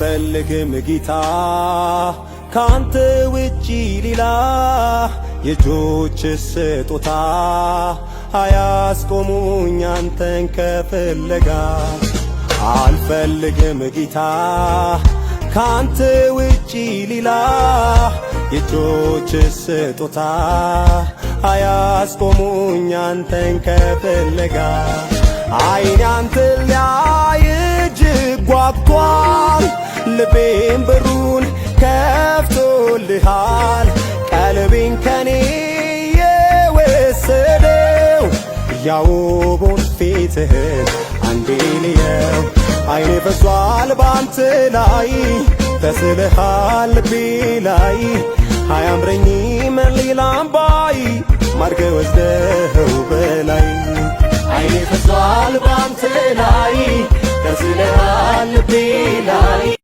አልፈልግም ጌታ ካንተ ውጪ ሌላ የእጆች ስጦታ አያስቆሙኝ አንተን ከፍለጋ አልፈልግም ጌታ ካንተ ውጪ ሌላ የእጆች ስጦታ አያስቆሙኝ አንተን ከፍለጋ አይኔ አንተን ሊያይ እጅግ ጓጉቷል ልቤም በሩን ከፍቶልሃል ቀልቤን ከኔ የወሰደው ያውቡን ፊትህን አንዴ ልየው አይኔ ፈሷል ባንተ ላይ ተስለሃል ልቤ ላይ አያምረኝም ሌላም ባይ ማርገ ወስደኸው በላይ አይኔ ፈሷል ባንተ ላይ ተስለሃል ልቤ ላይ